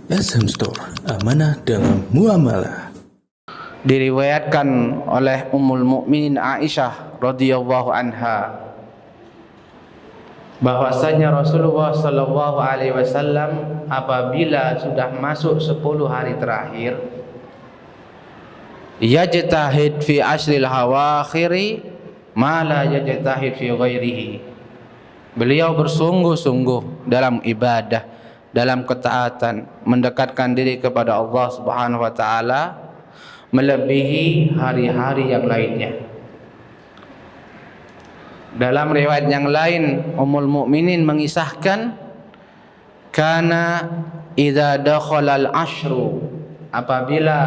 SM Store, amanah dalam muamalah. Diriwayatkan oleh Ummul Mukminin Aisyah radhiyallahu anha bahwasanya Rasulullah sallallahu alaihi wasallam apabila sudah masuk 10 hari terakhir, yajtahid fi ashril hawakhiri ma la yajtahid fi ghairihi. Beliau bersungguh-sungguh dalam ibadah, dalam ketaatan, mendekatkan diri kepada Allah Subhanahu wa taala melebihi hari-hari yang lainnya. Dalam riwayat yang lain, Ummul Mukminin mengisahkan, kana idza dakhala al-ashru, apabila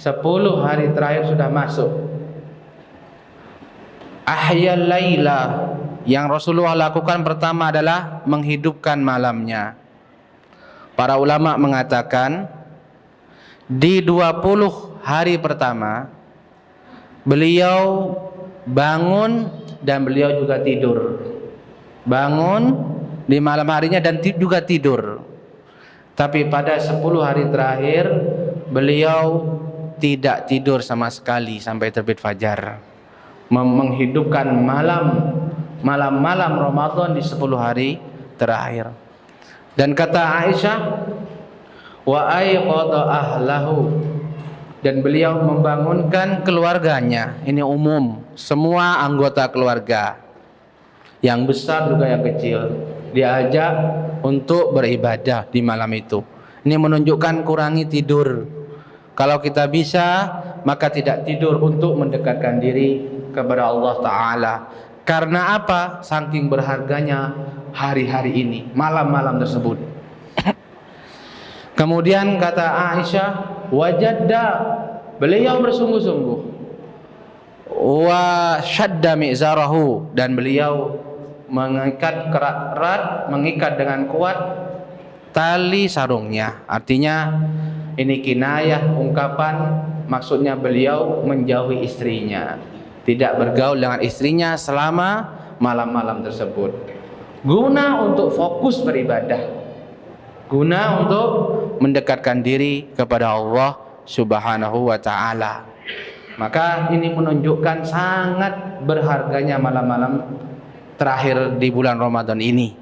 10 hari terakhir sudah masuk, ahyal laila, yang Rasulullah lakukan pertama adalah menghidupkan malamnya. Para ulama mengatakan di 20 hari pertama beliau bangun dan beliau juga tidur. Bangun di malam harinya dan juga tidur. Tapi pada 10 hari terakhir beliau tidak tidur sama sekali sampai terbit fajar. Menghidupkan malam-malam Ramadan di 10 hari terakhir. Dan kata Aisyah, wa ayqadha ahlahu, dan beliau membangunkan keluarganya. Ini umum, semua anggota keluarga, yang besar juga yang kecil, diajak untuk beribadah di malam itu. Ini menunjukkan kurangi tidur. Kalau kita bisa, maka tidak tidur untuk mendekatkan diri kepada Allah Ta'ala. Karena apa? Saking berharganya hari-hari ini, malam-malam tersebut. Kemudian kata Aisyah, wajadda, beliau bersungguh-sungguh, wa syadda mi'zarahu, dan beliau mengikat erat, mengikat dengan kuat tali sarungnya. Artinya ini kinayah, ungkapan, maksudnya beliau menjauhi istrinya, tidak bergaul dengan istrinya selama malam-malam tersebut, guna untuk fokus beribadah, guna untuk mendekatkan diri kepada Allah Subhanahu wa ta'ala. Maka ini menunjukkan sangat berharganya malam-malam terakhir di bulan Ramadan ini.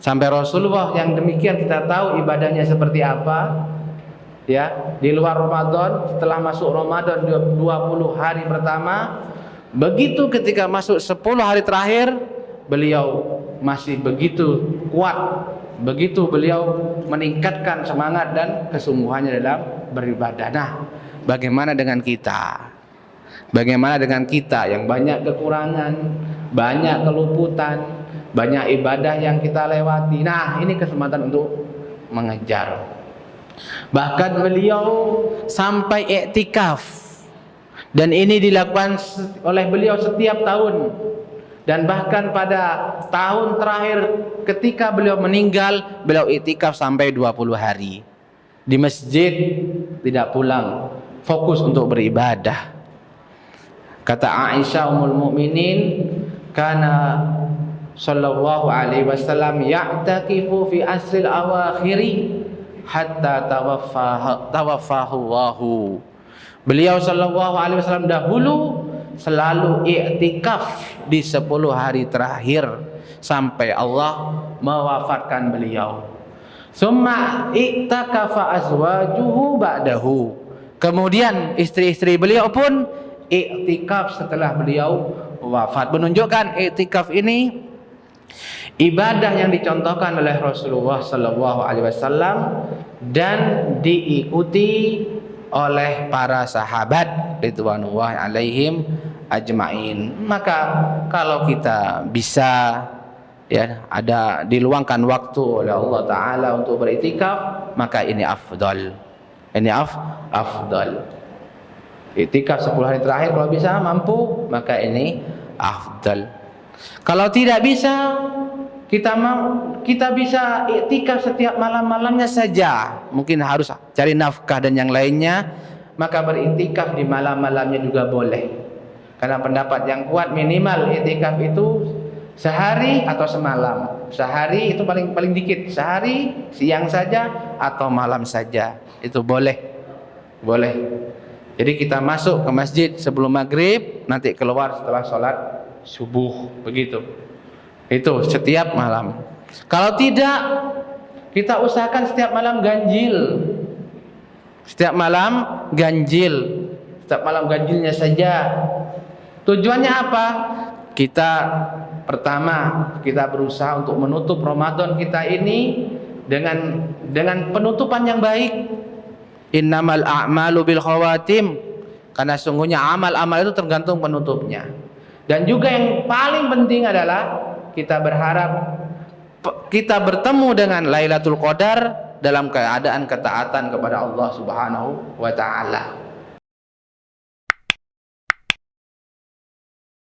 Sampai Rasulullah yang demikian kita tahu ibadahnya seperti apa. Ya, di luar Ramadan, setelah masuk Ramadan 20 hari pertama, begitu ketika masuk 10 hari terakhir, beliau masih begitu kuat, begitu beliau meningkatkan semangat dan kesungguhannya dalam beribadah. Nah, bagaimana dengan kita? Bagaimana dengan kita yang banyak kekurangan, banyak keluputan, banyak ibadah yang kita lewati? Nah, ini kesempatan untuk mengejar. Bahkan beliau sampai iktikaf, dan ini dilakukan oleh beliau setiap tahun. Dan bahkan pada tahun terakhir ketika beliau meninggal, beliau iktikaf sampai 20 hari di masjid, tidak pulang, fokus untuk beribadah. Kata Aisyah Ummul Mukminin, kana sallallahu alaihi wasallam ya'takifu fi asril awakhiri hatta tawaffahu Allahu. Beliau sallallahu alaihi wasallam dahulu selalu i'tikaf di 10 hari terakhir sampai Allah mewafatkan beliau. Summa i'takafa azwajuhu ba'dahu. Kemudian istri-istri beliau pun i'tikaf setelah beliau wafat. Menunjukkan i'tikaf ini ibadah yang dicontohkan oleh Rasulullah sallallahu alaihi wasallam dan diikuti oleh para sahabat ridwanullahi alaihim ajmain. Maka kalau kita bisa, ya, ada diluangkan waktu oleh Allah Ta'ala untuk beriktikaf, maka ini afdal. Ini afdal. Iktikaf 10 hari terakhir kalau bisa mampu, maka ini afdal. Kalau tidak bisa, kita bisa iktikaf setiap malam-malamnya saja. Mungkin harus cari nafkah dan yang lainnya, maka beriktikaf di malam-malamnya juga boleh. Karena pendapat yang kuat minimal iktikaf itu Sehari atau semalam. Sehari itu paling dikit. Sehari, siang saja atau malam saja. Itu boleh. Boleh. Jadi kita masuk ke masjid sebelum maghrib, nanti keluar setelah sholat subuh. Begitu. Itu setiap malam. Kalau tidak, kita usahakan setiap malam ganjil. Setiap malam ganjil. Setiap malam ganjilnya saja. Tujuannya apa? Kita pertama, kita berusaha untuk menutup Ramadan kita ini dengan penutupan yang baik. Innamal a'malu bil khawatim. Karena sungguhnya amal-amal itu tergantung penutupnya. Dan juga yang paling penting adalah kita berharap kita bertemu dengan Lailatul Qadar dalam keadaan ketaatan kepada Allah Subhanahu wa taala.